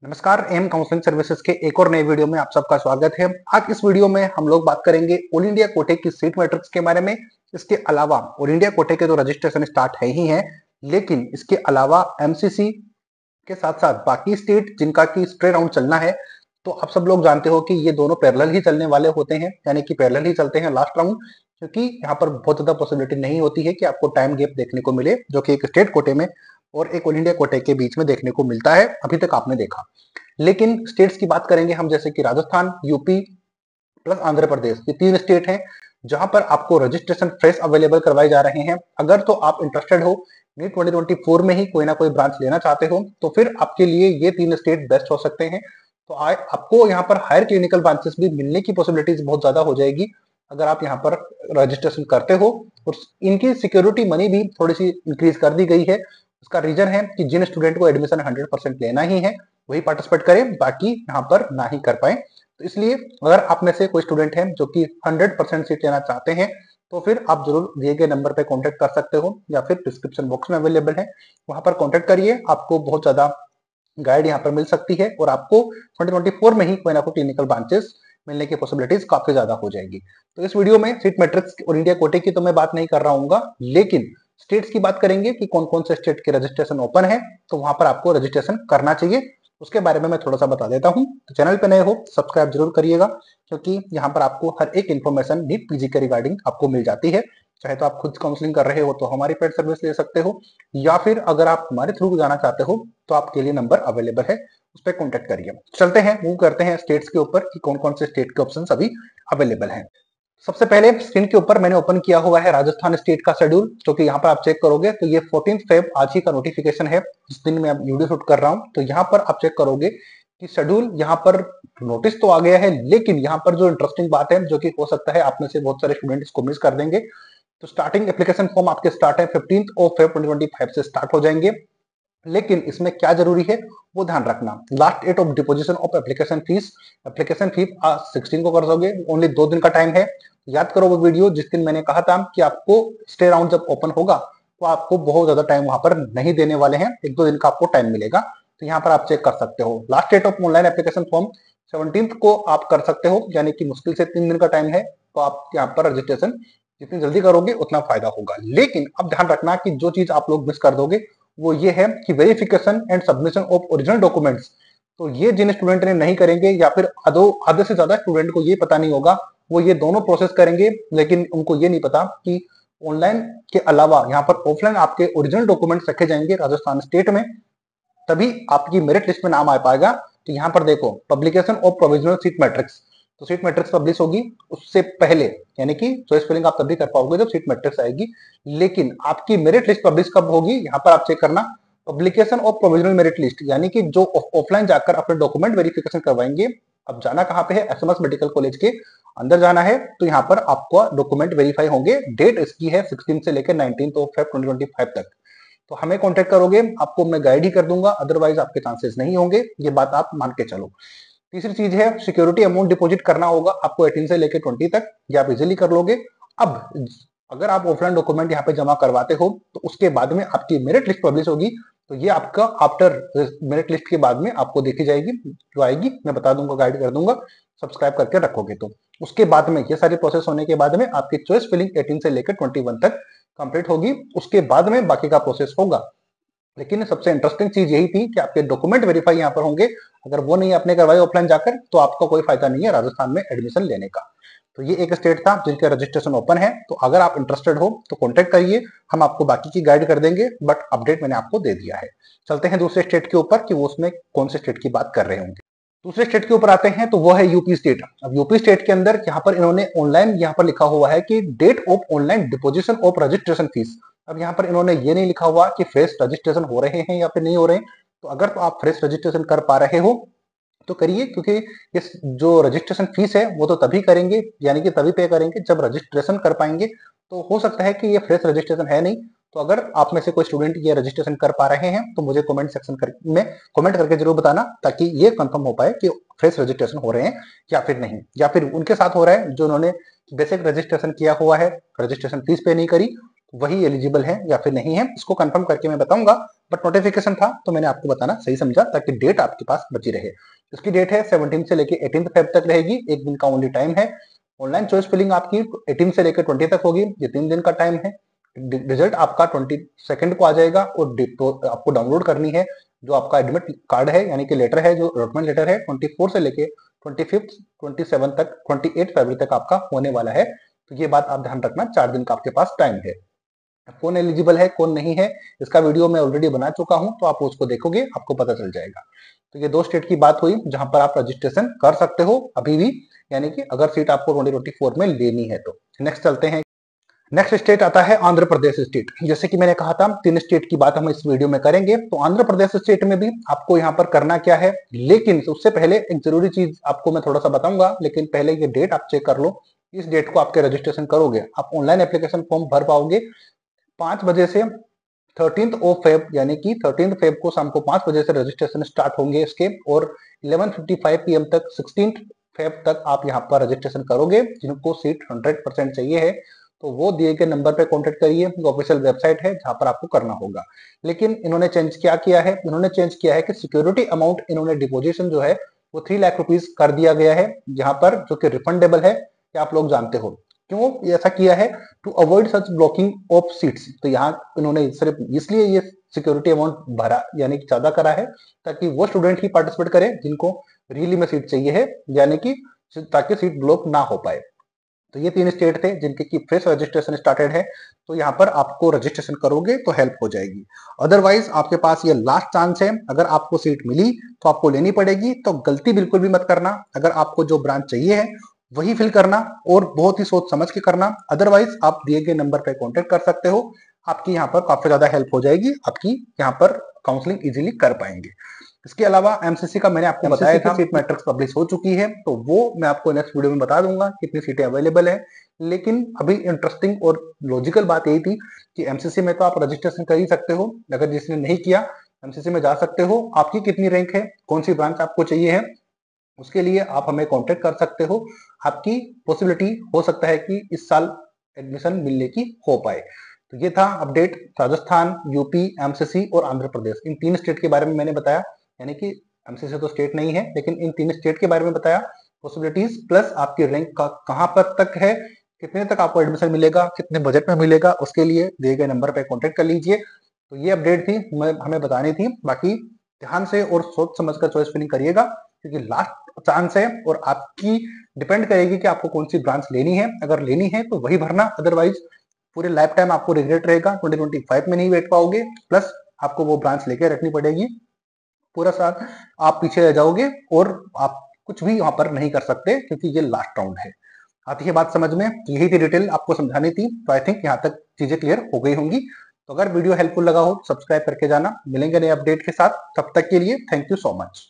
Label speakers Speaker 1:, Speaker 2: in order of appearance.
Speaker 1: नमस्कार, M counselling services के एक और नए वीडियो में आप सबका स्वागत है। आज इस वीडियो में हम लोग बात करेंगे ऑल इंडिया कोटे की सीट मैट्रिक्स के बारे में। इसके अलावा ऑल इंडिया कोटे के तो रजिस्ट्रेशन स्टार्ट है ही है, लेकिन इसके अलावा एमसीसी के साथ साथ बाकी स्टेट जिनका की स्ट्रे राउंड चलना है, तो आप सब लोग जानते हो कि ये दोनों पैरेलल ही चलने वाले होते हैं, यानी कि पैरेलल ही चलते हैं लास्ट राउंड, क्योंकि यहाँ पर बहुत ज्यादा पॉसिबिलिटी नहीं होती है कि आपको टाइम गैप देखने को मिले, जो कि एक स्टेट कोटे में और एक ऑल इंडिया कोटे के बीच में देखने को मिलता है। अभी तक आपने देखा। लेकिन स्टेट्स की बात करेंगे हम, जैसे कि राजस्थान, यूपी प्लस आंध्र प्रदेश, ये तीन स्टेट हैं जहां पर आपको रजिस्ट्रेशन फ्रेश अवेलेबल करवाए जा रहे हैं। अगर तो आप इंटरेस्टेड हो, नीट 2024 में ही कोई ना कोई ब्रांच लेना चाहते हो, तो फिर आपके लिए ये तीन स्टेट बेस्ट हो सकते हैं। तो आपको यहाँ पर हायर क्लिनिकल ब्रांचेस भी मिलने की पॉसिबिलिटीज बहुत ज्यादा हो जाएगी अगर आप यहाँ पर रजिस्ट्रेशन करते हो। और इनकी सिक्योरिटी मनी भी थोड़ी सी इंक्रीज कर दी गई है। उसका रीजन है कि जिन स्टूडेंट को एडमिशन 100% लेना ही है वही पार्टिसिपेट करें, बाकी यहाँ पर ना ही कर पाए। तो इसलिए अगर आप में से कोई स्टूडेंट है जो कि 100% सीट लेना चाहते हैं, तो फिर आप जरूर दिए गए नंबर पे कांटेक्ट कर सकते हो, या फिर डिस्क्रिप्शन बॉक्स में अवेलेबल है, वहां पर कांटेक्ट करिए। आपको बहुत ज्यादा गाइड यहाँ पर मिल सकती है और आपको 2024 में ही कोई ना कोई क्लिनिकल ब्रांचेस मिलने की पॉसिबिलिटीज काफी ज्यादा हो जाएगी। तो इस वीडियो में सीट मैट्रिक्स और इंडिया कोटे की तो मैं बात नहीं कर रहा हूँ, लेकिन स्टेट्स की बात करेंगे कि कौन कौन से स्टेट के रजिस्ट्रेशन ओपन है, तो वहां पर आपको रजिस्ट्रेशन करना चाहिए, उसके बारे में मैं थोड़ा सा बता देता हूं। तो चैनल पे नए हो सब्सक्राइब जरूर करिएगा, क्योंकि यहाँ पर आपको हर एक इन्फॉर्मेशन नीट पीजी के रिगार्डिंग आपको मिल जाती है। चाहे तो आप खुद काउंसलिंग कर रहे हो तो हमारी पेड सर्विस ले सकते हो, या फिर अगर आप हमारे थ्रू जाना चाहते हो तो आपके लिए नंबर अवेलेबल है, उस पर कॉन्टेक्ट करिए। चलते हैं, मूव करते हैं स्टेट्स के ऊपर कि कौन कौन से स्टेट के ऑप्शन अभी अवेलेबल हैं। सबसे पहले स्क्रीन के ऊपर मैंने ओपन किया हुआ है राजस्थान स्टेट का शेड्यूल, जो कि यहाँ पर आप चेक करोगे तो ये 14 फेब आज ही का नोटिफिकेशन है, जिस दिन मैं वीडियो शूट कर रहा हूँ। तो यहाँ पर आप चेक करोगे कि शेड्यूल यहाँ पर नोटिस तो आ गया है, लेकिन यहाँ पर जो इंटरेस्टिंग बात है, जो कि हो सकता है आप में से बहुत सारे स्टूडेंट इसको मिस कर देंगे, तो स्टार्टिंग एप्लीकेशन फॉर्म आपके स्टार्ट है 15 फेब 2025 से स्टार्ट हो जाएंगे। लेकिन इसमें क्या जरूरी है वो ध्यान रखना, last date of deposition of application fee 16 को कर दोगे, ओनली 2 दिन का टाइम है। याद करो वो वीडियो जिस दिन मैंने कहा था कि आपको स्टे राउंड जब ओपन होगा तो आपको बहुत ज्यादा टाइम वहां पर नहीं देने वाले हैं, 1-2 दिन का आपको टाइम मिलेगा। तो यहाँ पर आप चेक कर सकते हो, last date of online application form 17 को आप कर सकते हो, यानी कि मुश्किल से 3 दिन का टाइम है। तो आप यहाँ पर रजिस्ट्रेशन जितनी जल्दी करोगे उतना फायदा होगा। लेकिन अब ध्यान रखना कि जो चीज आप लोग मिस कर दोगे वो ये है कि verification and submission of original documents. तो ये जिन स्टूडेंट ने नहीं करेंगे, या फिर आधे से ज्यादा स्टूडेंट को ये पता नहीं होगा, वो ये दोनों प्रोसेस करेंगे, लेकिन उनको ये नहीं पता कि ऑनलाइन के अलावा यहाँ पर ऑफलाइन आपके ओरिजिनल डॉक्यूमेंट्स रखे जाएंगे राजस्थान स्टेट में, तभी आपकी मेरिट लिस्ट में नाम आ पाएगा। तो यहाँ पर देखो, publication of provisional seat matrix, तो सीट मैट्रिक्स पब्लिश होगी उससे पहले, यानी कि चॉइस फिलिंग आप तभी कर पाओगे जब सीट मैट्रिक्स आएगी। लेकिन आपकी मेरिट लिस्ट पब्लिश कब होगी, यहाँ पर आप चेक करना, publication of provisional merit list, यानी कि जो ऑफलाइन जाकर अपने डॉक्यूमेंट वेरिफिकेशन करवाएंगे। अब जाना कहाँ पे है, एसएमएस मेडिकल कॉलेज के अंदर जाना है, तो यहाँ पर आपको डॉक्यूमेंट वेरीफाई होंगे। डेट इसकी है 16 से लेकर 19 फेब 2025 तक। तो हमें कांटेक्ट करोगे, आपको मैं गाइड ही कर दूंगा, अदरवाइज आपके चांसेस नहीं होंगे, ये बात आप मान के चलो। तीसरी चीज है, सिक्योरिटी अमाउंट डिपॉजिट करना होगा आपको 18 से लेकर 20 तक, ये आप इजिली कर लोगे। अब अगर आप ऑफलाइन डॉक्यूमेंट यहाँ पे जमा करवाते हो तो उसके बाद में आपकी मेरिट लिस्ट पब्लिश होगी, तो ये आपका आफ्टर मेरिट लिस्ट के बाद में आपको देखी जाएगी, जो आएगी मैं बता दूंगा, गाइड कर दूंगा, सब्सक्राइब करके रखोगे तो उसके बाद में ये सारी प्रोसेस होने के बाद में आपकी चॉइस फिलिंग 18 से लेकर 21 तक कंप्लीट होगी, उसके बाद में बाकी का प्रोसेस होगा। लेकिन सबसे इंटरेस्टिंग चीज यही थी कि आपके डॉक्यूमेंट वेरीफाई यहाँ पर होंगे, अगर वो नहीं आपने करवाए ऑफलाइन जाकर तो आपका कोई फायदा नहीं है राजस्थान में एडमिशन लेने का। तो ये एक स्टेट था जिनके रजिस्ट्रेशन ओपन है, तो अगर आप इंटरेस्टेड हो तो कॉन्टेक्ट करिए, हम आपको बाकी की गाइड कर देंगे, बट अपडेट मैंने आपको दे दिया है। चलते हैं दूसरे स्टेट के ऊपर कि वो उसमें कौन से स्टेट की बात कर रहे होंगे। दूसरे स्टेट के ऊपर आते हैं तो वो है यूपी स्टेट। अब यूपी स्टेट के अंदर यहाँ पर इन्होंने ऑनलाइन यहाँ पर लिखा हुआ है कि date of online deposition of registration fees. अब यहाँ पर इन्होंने ये नहीं लिखा हुआ कि फ्रेश रजिस्ट्रेशन हो रहे हैं या फिर नहीं हो रहे हैं। तो अगर तो आप फ्रेश रजिस्ट्रेशन कर पा रहे हो तो करिए, क्योंकि इस जो रजिस्ट्रेशन फीस है वो तो तभी करेंगे, यानी कि तभी पे करेंगे जब रजिस्ट्रेशन कर पाएंगे। तो हो सकता है कि ये फ्रेश रजिस्ट्रेशन है नहीं, तो अगर आप में से कोई स्टूडेंट ये रजिस्ट्रेशन कर पा रहे हैं तो मुझे कमेंट सेक्शन में कमेंट करके जरूर बताना, ताकि ये कंफर्म हो पाए कि फ्रेश रजिस्ट्रेशन हो रहे हैं या फिर नहीं, या फिर उनके साथ हो रहा है जो उन्होंने बेसिक रजिस्ट्रेशन किया हुआ है, रजिस्ट्रेशन फीस पे नहीं करी, वही एलिजिबल है या फिर नहीं है, इसको कंफर्म करके मैं बताऊंगा। बट नोटिफिकेशन था तो मैंने आपको बताना सही समझा, ताकि डेट आपके पास बची रहे। इसकी डेट है 17 से लेके 18 फेब तक रहेगी, एक दिन का ओनली टाइम है। ऑनलाइन चॉइस फिलिंग आपकी 18 से लेकर 20 तक होगी, ये 3 दिन का टाइम है। रिजल्ट आपका 22 को आ जाएगा, और तो आपको डाउनलोड करनी है जो आपका एडमिट कार्ड है, यानी कि लेटर है, जो अलॉटमेंट लेटर है, 24 से लेके 25, 27 तक, 28 फरवरी तक आपका होने वाला है। तो ये बात आप ध्यान रखना, 4 दिन का आपके पास टाइम है। कौन एलिजिबल है कौन नहीं है, इसका वीडियो मैं ऑलरेडी बना चुका हूं, तो आप उसको देखोगे आपको पता चल जाएगा। तो ये 2 स्टेट की बात हुई जहां पर आप रजिस्ट्रेशन कर सकते हो अभी भी, यानी कि अगर सीट आपको 2024 में लेनी है तो। नेक्स्ट चलते हैं। नेक्स्ट स्टेट आता है आंध्र प्रदेश स्टेट। जैसे कि मैंने कहा था 3 स्टेट की बात हम इस वीडियो में करेंगे, तो आंध्र प्रदेश स्टेट में भी आपको यहाँ पर करना क्या है, लेकिन उससे पहले एक जरूरी चीज आपको मैं थोड़ा सा बताऊंगा, लेकिन पहले ये डेट आप चेक कर लो। इस डेट को आपके रजिस्ट्रेशन करोगे, आप ऑनलाइन एप्लीकेशन फॉर्म भर पाओगे 5 बजे से 13th ऑफ फेब, यानी कि 13th फेब को शाम को 5 बजे से रजिस्ट्रेशन स्टार्ट होंगे इसके, और 11:55 PM तक 16th फेब तक आप यहाँ पर रजिस्ट्रेशन करोगे। जिनको सीट 100% चाहिए है तो वो दिए गए नंबर पे कांटेक्ट करिए, ऑफिशियल वेबसाइट है जहां पर आपको करना होगा। लेकिन इन्होंने चेंज क्या किया है, इन्होंने चेंज किया है कि सिक्योरिटी अमाउंट इन्होंने डिपोजिशन जो है वो 3 लाख रुपीज कर दिया गया है, जहां पर जो कि रिफंडेबल है, क्या आप लोग जानते हो क्यों ऐसा किया है? To avoid such blocking of seats. तो यहाँ इन्होंने सिर्फ इसलिए ये सिक्योरिटी अमाउंट भरा, यानी कि ज्यादा करा है, ताकि वो स्टूडेंट ही पार्टिसिपेट करे जिनको रियली में सीट चाहिए है, यानी कि ताकि सीट ब्लॉक ना हो पाए। तो ये 3 स्टेट थे जिनके की फ्रेश रजिस्ट्रेशन स्टार्टेड है, तो यहाँ पर आपको रजिस्ट्रेशन करोगे तो हेल्प हो जाएगी। अदरवाइज आपके पास ये लास्ट चांस है, अगर आपको सीट मिली तो आपको लेनी पड़ेगी। तो गलती बिल्कुल भी मत करना, अगर आपको जो ब्रांच चाहिए है वही फिल करना, और बहुत ही सोच समझ के करना। अदरवाइज आप दिए गए नंबर पर कॉन्टेक्ट कर सकते हो, आपकी यहाँ पर काफी ज्यादा हेल्प हो जाएगी, आपकी यहाँ पर काउंसलिंग इजीली कर पाएंगे। इसके अलावा एमसीसी का मैंने आपको बताया था, सीट मैट्रिक्स पब्लिश हो चुकी है, तो वो मैं आपको नेक्स्ट वीडियो में बता दूंगा कितनी सीटें अवेलेबल है। लेकिन अभी इंटरेस्टिंग और लॉजिकल बात यही थी कि एमसीसी में तो आप रजिस्ट्रेशन कर ही सकते हो, अगर जिसने नहीं किया एमसीसी में जा सकते हो। आपकी कितनी रैंक है, कौन सी ब्रांच आपको चाहिए है, उसके लिए आप हमें कांटेक्ट कर सकते हो। आपकी पॉसिबिलिटी हो सकता है कि इस साल एडमिशन मिलने की हो पाए। तो ये था अपडेट राजस्थान, यूपी, एमसीसी और आंध्र प्रदेश, इन 3 स्टेट के बारे में मैंने बताया। यानी कि एमसीसी तो स्टेट नहीं है, लेकिन इन 3 स्टेट के बारे में बताया, पॉसिबिलिटीज प्लस आपकी रैंक का कहां पर तक है, कितने तक आपको एडमिशन मिलेगा, कितने बजट में मिलेगा, उसके लिए दिए गए नंबर पर कॉन्टेक्ट कर लीजिए। तो ये अपडेट थी, हमें बतानी थी। बाकी ध्यान से और सोच समझ कर चॉइस फिलिंग करिएगा, क्योंकि लास्ट चांस है और आपकी डिपेंड करेगी कि आपको कौन सी ब्रांच लेनी है। अगर लेनी है तो वही भरना, अदरवाइज पूरे लाइफ टाइम आपको रिग्रेट रहेगा, 2025 में नहीं बैठ पाओगे, प्लस आपको वो ब्रांच लेके रखनी पड़ेगी। पूरा साल आप पीछे रह जाओगे और आप कुछ भी वहां पर नहीं कर सकते, क्योंकि ये लास्ट राउंड है। आती है बात समझ में? तो यही थी डिटेल आपको समझानी थी, तो आई थिंक यहाँ तक चीजें क्लियर हो गई होंगी। तो अगर वीडियो हेल्पफुल लगा हो सब्सक्राइब करके जाना। मिलेंगे नए अपडेट के साथ, तब तक के लिए थैंक यू सो मच।